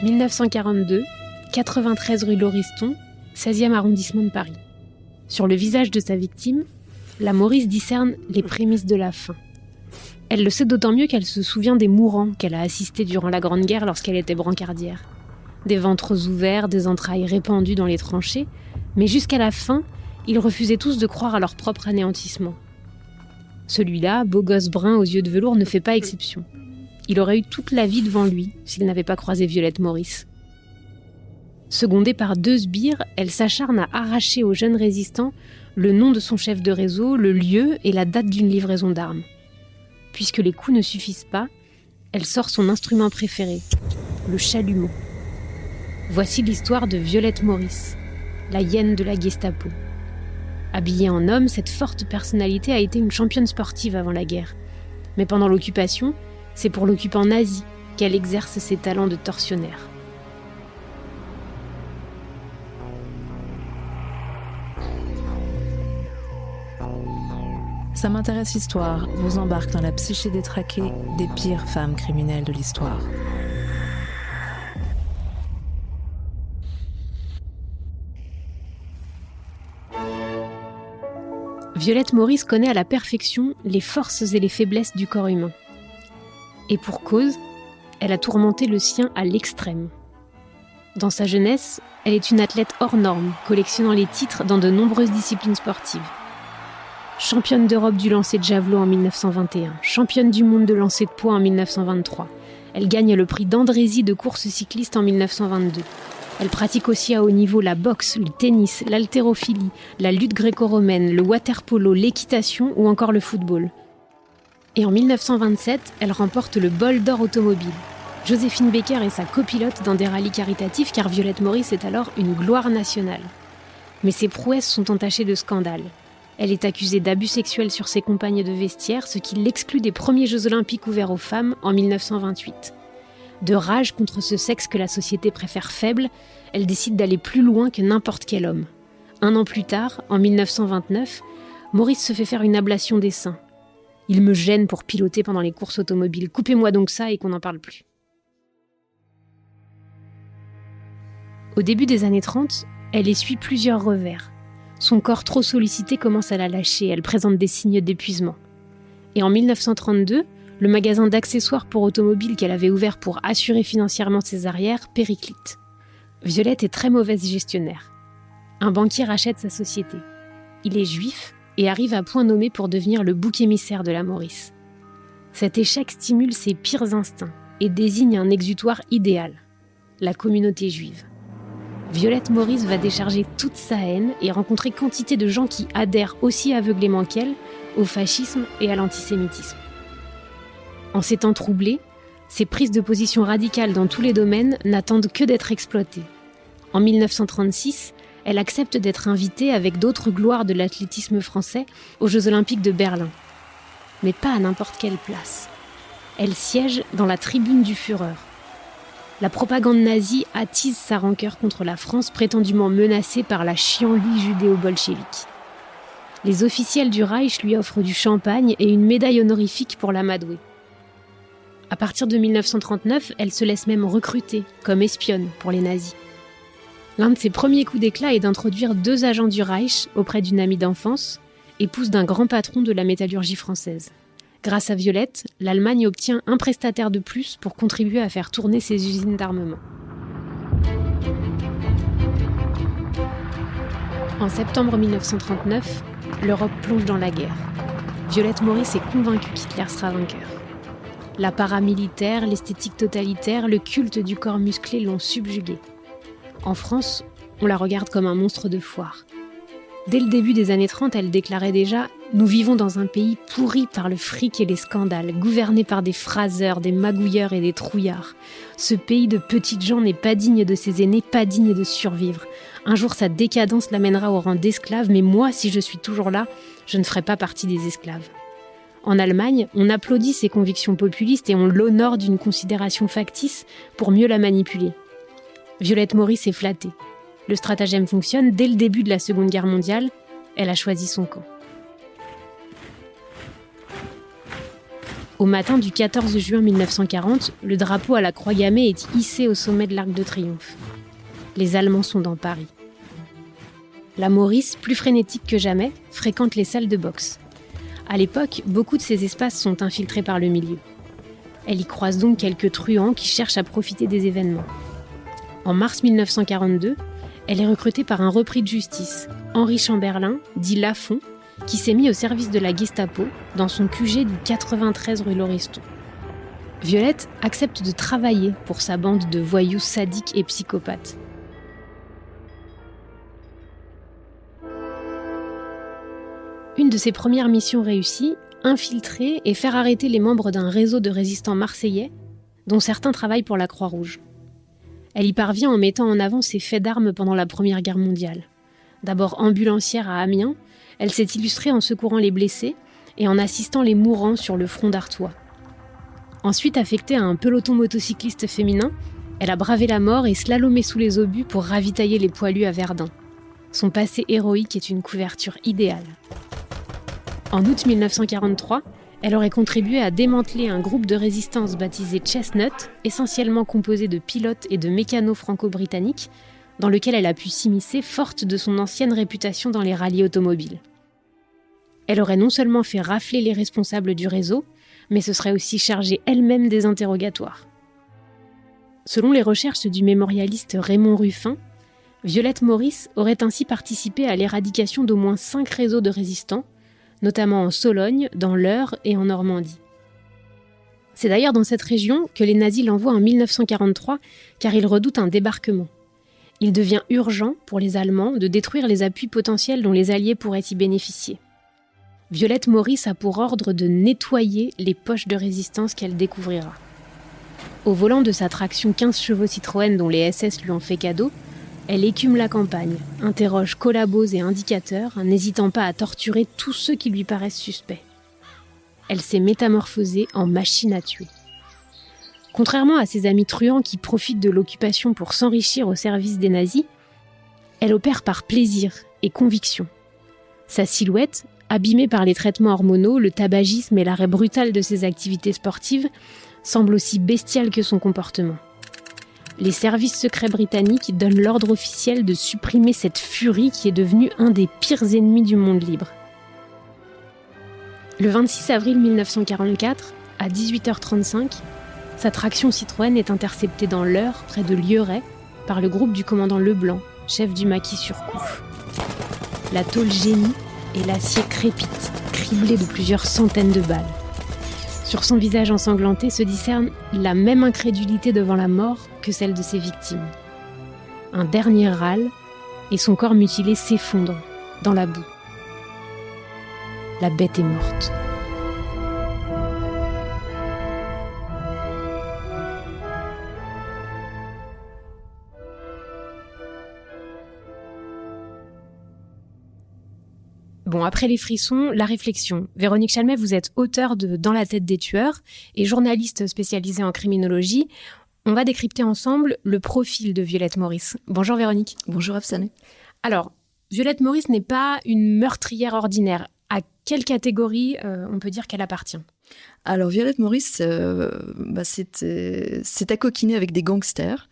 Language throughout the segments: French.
1942, 93 rue Lauriston, 16e arrondissement de Paris. Sur le visage de sa victime, la Maurice discerne les prémices de la fin. Elle le sait d'autant mieux qu'elle se souvient des mourants qu'elle a assistés durant la Grande Guerre lorsqu'elle était brancardière. Des ventres ouverts, des entrailles répandues dans les tranchées, mais jusqu'à la fin, ils refusaient tous de croire à leur propre anéantissement. Celui-là, beau gosse brun aux yeux de velours, ne fait pas exception. Il aurait eu toute la vie devant lui s'il n'avait pas croisé Violette Maurice. Secondée par 2 sbires, elle s'acharne à arracher aux jeunes résistants le nom de son chef de réseau, le lieu et la date d'une livraison d'armes. Puisque les coups ne suffisent pas, elle sort son instrument préféré, le chalumeau. Voici l'histoire de Violette Maurice, la hyène de la Gestapo. Habillée en homme, cette forte personnalité a été une championne sportive avant la guerre. Mais pendant l'occupation, c'est pour l'occupant nazi qu'elle exerce ses talents de tortionnaire. Ça m'intéresse Histoire vous embarque dans la psyché détraquée des pires femmes criminelles de l'histoire. Violette Maurice connaît à la perfection les forces et les faiblesses du corps humain. Et pour cause, elle a tourmenté le sien à l'extrême. Dans sa jeunesse, elle est une athlète hors norme, collectionnant les titres dans de nombreuses disciplines sportives. Championne d'Europe du lancer de javelot en 1921, championne du monde de lancer de poids en 1923. Elle gagne le prix d'Andrézy de course cycliste en 1922. Elle pratique aussi à haut niveau la boxe, le tennis, l'haltérophilie, la lutte gréco-romaine, le water-polo, l'équitation ou encore le football. Et en 1927, elle remporte le bol d'or automobile. Joséphine Baker est sa copilote dans des rallyes caritatifs car Violette Maurice est alors une gloire nationale. Mais ses prouesses sont entachées de scandales. Elle est accusée d'abus sexuels sur ses compagnes de vestiaire, ce qui l'exclut des premiers Jeux olympiques ouverts aux femmes en 1928. De rage contre ce sexe que la société préfère faible, elle décide d'aller plus loin que n'importe quel homme. 1 an plus tard, en 1929, Maurice se fait faire une ablation des seins. « Il me gêne pour piloter pendant les courses automobiles. Coupez-moi donc ça et qu'on n'en parle plus. » Au début des années 30, elle essuie plusieurs revers. Son corps trop sollicité commence à la lâcher, elle présente des signes d'épuisement. Et en 1932, le magasin d'accessoires pour automobiles qu'elle avait ouvert pour assurer financièrement ses arrières périclite. Violette est très mauvaise gestionnaire. Un banquier rachète sa société. Il est juif et arrive à point nommé pour devenir le bouc émissaire de la Maurice. Cet échec stimule ses pires instincts et désigne un exutoire idéal, la communauté juive. Violette Maurice va décharger toute sa haine et rencontrer quantité de gens qui adhèrent aussi aveuglément qu'elle au fascisme et à l'antisémitisme. En ces temps troublés, ses prises de position radicales dans tous les domaines n'attendent que d'être exploitées. En 1936, elle accepte d'être invitée avec d'autres gloires de l'athlétisme français aux Jeux Olympiques de Berlin. Mais pas à n'importe quelle place. Elle siège dans la tribune du Führer. La propagande nazie attise sa rancœur contre la France prétendument menacée par la chienlit judéo-bolchevique. Les officiels du Reich lui offrent du champagne et une médaille honorifique pour l'amadouer. À partir de 1939, elle se laisse même recruter comme espionne pour les nazis. L'un de ses premiers coups d'éclat est d'introduire 2 agents du Reich auprès d'une amie d'enfance, épouse d'un grand patron de la métallurgie française. Grâce à Violette, l'Allemagne obtient un prestataire de plus pour contribuer à faire tourner ses usines d'armement. En septembre 1939, l'Europe plonge dans la guerre. Violette Maurice est convaincue qu'Hitler sera vainqueur. La paramilitaire, l'esthétique totalitaire, le culte du corps musclé l'ont subjuguée. En France, on la regarde comme un monstre de foire. Dès le début des années 30, elle déclarait déjà « Nous vivons dans un pays pourri par le fric et les scandales, gouverné par des phraseurs, des magouilleurs et des trouillards. Ce pays de petites gens n'est pas digne de ses aînés, pas digne de survivre. Un jour, sa décadence l'amènera au rang d'esclave, mais moi, si je suis toujours là, je ne ferai pas partie des esclaves. » En Allemagne, on applaudit ses convictions populistes et on l'honore d'une considération factice pour mieux la manipuler. Violette Maurice est flattée. Le stratagème fonctionne. Dès le début de la Seconde Guerre mondiale, elle a choisi son camp. Au matin du 14 juin 1940, le drapeau à la croix gammée est hissé au sommet de l'Arc de Triomphe. Les Allemands sont dans Paris. La Maurice, plus frénétique que jamais, fréquente les salles de boxe. À l'époque, beaucoup de ces espaces sont infiltrés par le milieu. Elle y croise donc quelques truands qui cherchent à profiter des événements. En mars 1942, elle est recrutée par un repris de justice, Henri Chamberlain, dit Lafont, qui s'est mis au service de la Gestapo dans son QG du 93 rue Lauriston. Violette accepte de travailler pour sa bande de voyous sadiques et psychopathes. Une de ses premières missions réussies, infiltrer et faire arrêter les membres d'un réseau de résistants marseillais, dont certains travaillent pour la Croix-Rouge. Elle y parvient en mettant en avant ses faits d'armes pendant la Première Guerre mondiale. D'abord ambulancière à Amiens, elle s'est illustrée en secourant les blessés et en assistant les mourants sur le front d'Artois. Ensuite affectée à un peloton motocycliste féminin, elle a bravé la mort et slalomé sous les obus pour ravitailler les poilus à Verdun. Son passé héroïque est une couverture idéale. En août 1943, elle aurait contribué à démanteler un groupe de résistance baptisé Chestnut, essentiellement composé de pilotes et de mécanos franco-britanniques, dans lequel elle a pu s'immiscer forte de son ancienne réputation dans les rallyes automobiles. Elle aurait non seulement fait rafler les responsables du réseau, mais se serait aussi chargée elle-même des interrogatoires. Selon les recherches du mémorialiste Raymond Ruffin, Violette Maurice aurait ainsi participé à l'éradication d'au moins 5 réseaux de résistants, notamment en Sologne, dans l'Eure et en Normandie. C'est d'ailleurs dans cette région que les nazis l'envoient en 1943, car ils redoutent un débarquement. Il devient urgent pour les Allemands de détruire les appuis potentiels dont les Alliés pourraient y bénéficier. Violette Maurice a pour ordre de nettoyer les poches de résistance qu'elle découvrira. Au volant de sa traction 15 chevaux Citroën dont les SS lui ont fait cadeau, elle écume la campagne, interroge collabos et indicateurs, n'hésitant pas à torturer tous ceux qui lui paraissent suspects. Elle s'est métamorphosée en machine à tuer. Contrairement à ses amis truands qui profitent de l'occupation pour s'enrichir au service des nazis, elle opère par plaisir et conviction. Sa silhouette, abîmée par les traitements hormonaux, le tabagisme et l'arrêt brutal de ses activités sportives, semble aussi bestiale que son comportement. Les services secrets britanniques donnent l'ordre officiel de supprimer cette furie qui est devenue un des pires ennemis du monde libre. Le 26 avril 1944, à 18h35, sa traction Citroën est interceptée dans l'Eure, près de Lieuret, par le groupe du commandant Leblanc, chef du maquis Surcouf. La tôle gémit et l'acier crépite, criblé de plusieurs centaines de balles. Sur son visage ensanglanté se discerne la même incrédulité devant la mort que celle de ses victimes. Un dernier râle et son corps mutilé s'effondre dans la boue. La bête est morte. Bon, après les frissons, la réflexion. Véronique Chalmet, vous êtes auteure de Dans la tête des tueurs et journaliste spécialisée en criminologie. On va décrypter ensemble le profil de Violette Maurice. Bonjour Véronique. Bonjour Afsané. Alors, Violette Maurice n'est pas une meurtrière ordinaire. À quelle catégorie on peut dire qu'elle appartient ? Alors, Violette Maurice s'est accoquinée avec des gangsters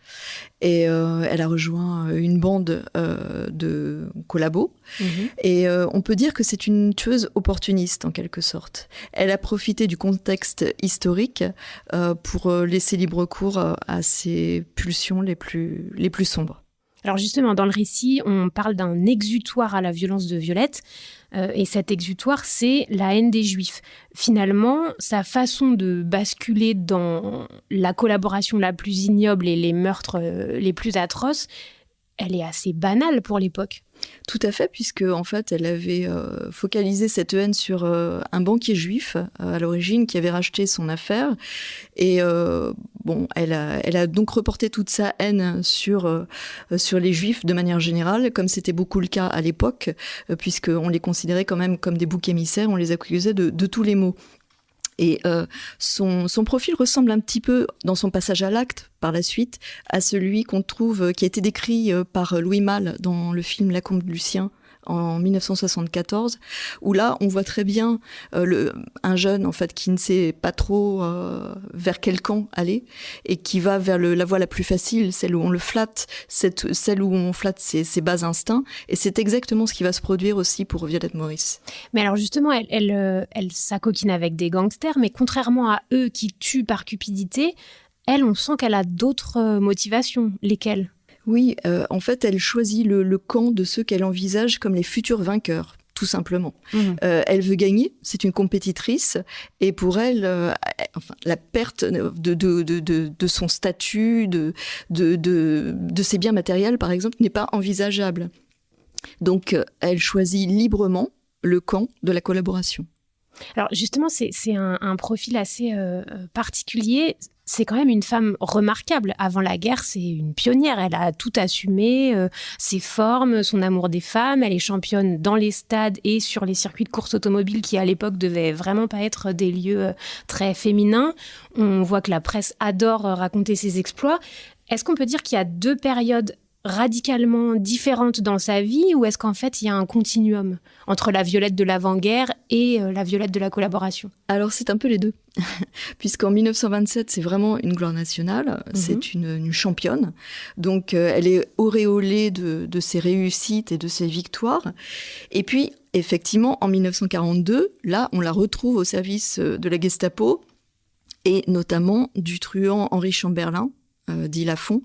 et elle a rejoint une bande de collabos. Et on peut dire que c'est une tueuse opportuniste en quelque sorte. Elle a profité du contexte historique pour laisser libre cours à ses pulsions les plus sombres. Alors justement, dans le récit, on parle d'un exutoire à la violence de Violette. Et cet exutoire, c'est la haine des Juifs. Finalement, sa façon de basculer dans la collaboration la plus ignoble et les meurtres les plus atroces, elle est assez banale pour l'époque. Tout à fait, puisque en fait, elle avait focalisé cette haine sur un banquier juif à l'origine qui avait racheté son affaire. Et elle a donc reporté toute sa haine sur les juifs de manière générale, comme c'était beaucoup le cas à l'époque, puisqu'on les considérait quand même comme des boucs émissaires, on les accusait de tous les maux. Et son profil ressemble un petit peu, dans son passage à l'acte, par la suite, à celui qu'on trouve, qui a été décrit par Louis Malle dans le film La Comte Lucien, en 1974, où là, on voit très bien un jeune en fait qui ne sait pas trop vers quel camp aller et qui va vers la voie la plus facile, celle où on le flatte, celle où on flatte ses bas instincts. Et c'est exactement ce qui va se produire aussi pour Violette Maurice. Mais alors justement, elle s'acoquine avec des gangsters, mais contrairement à eux qui tuent par cupidité, elle, on sent qu'elle a d'autres motivations. Lesquelles ? Oui, en fait, elle choisit le camp de ceux qu'elle envisage comme les futurs vainqueurs, tout simplement. Elle veut gagner, c'est une compétitrice, et pour elle, la perte de son statut, de ses biens matériels, par exemple, n'est pas envisageable. Donc, elle choisit librement le camp de la collaboration. Alors justement, c'est un profil assez particulier. C'est quand même une femme remarquable. Avant la guerre, c'est une pionnière. Elle a tout assumé, ses formes, son amour des femmes. Elle est championne dans les stades et sur les circuits de course automobile qui, à l'époque, devaient vraiment pas être des lieux très féminins. On voit que la presse adore raconter ses exploits. Est-ce qu'on peut dire qu'il y a deux périodes radicalement différentes dans sa vie, ou est-ce qu'en fait il y a un continuum entre la Violette de l'avant-guerre et la Violette de la collaboration ? Alors c'est un peu les deux, puisqu'en 1927 c'est vraiment une gloire nationale, c'est une championne, donc elle est auréolée de ses réussites et de ses victoires, et puis effectivement en 1942, là on la retrouve au service de la Gestapo, et notamment du truand Henri Chamberlain, dit Lafont,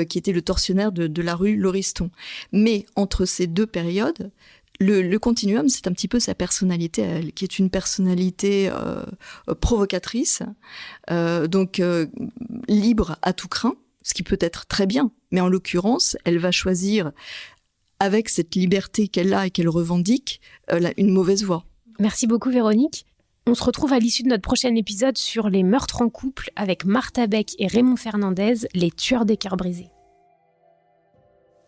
qui était le tortionnaire de la rue Lauriston. Mais entre ces deux périodes, le continuum, c'est un petit peu sa personnalité, elle, qui est une personnalité provocatrice, donc libre à tout crin, ce qui peut être très bien. Mais en l'occurrence, elle va choisir, avec cette liberté qu'elle a et qu'elle revendique, une mauvaise voie. Merci beaucoup Véronique. On se retrouve à l'issue de notre prochain épisode sur les meurtres en couple avec Martha Beck et Raymond Fernandez, les tueurs des cœurs brisés.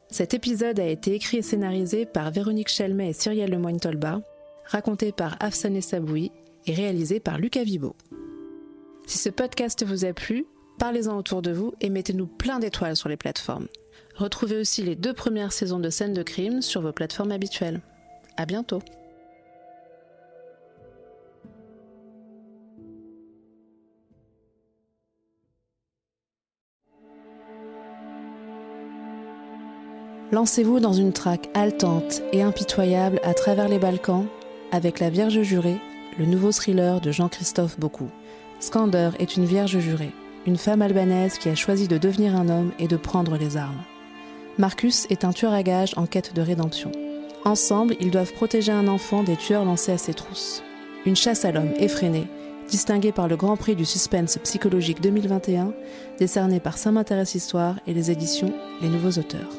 Cet épisode a été écrit et scénarisé par Véronique Chelmet et Cyrielle Lemoine-Tolba, raconté par Afsané Saboui et réalisé par Lucas Vibo. Si ce podcast vous a plu, parlez-en autour de vous et mettez-nous plein d'étoiles sur les plateformes. Retrouvez aussi les 2 premières saisons de Scènes de crime sur vos plateformes habituelles. À bientôt. Lancez-vous dans une traque haletante et impitoyable à travers les Balkans avec La Vierge jurée, le nouveau thriller de Jean-Christophe Beaucou. Skander est une vierge jurée, une femme albanaise qui a choisi de devenir un homme et de prendre les armes. Marcus est un tueur à gages en quête de rédemption. Ensemble, ils doivent protéger un enfant des tueurs lancés à ses trousses. Une chasse à l'homme effrénée, distinguée par le Grand Prix du suspense psychologique 2021, décerné par Ça m'intéresse Histoire et les éditions Les Nouveaux Auteurs.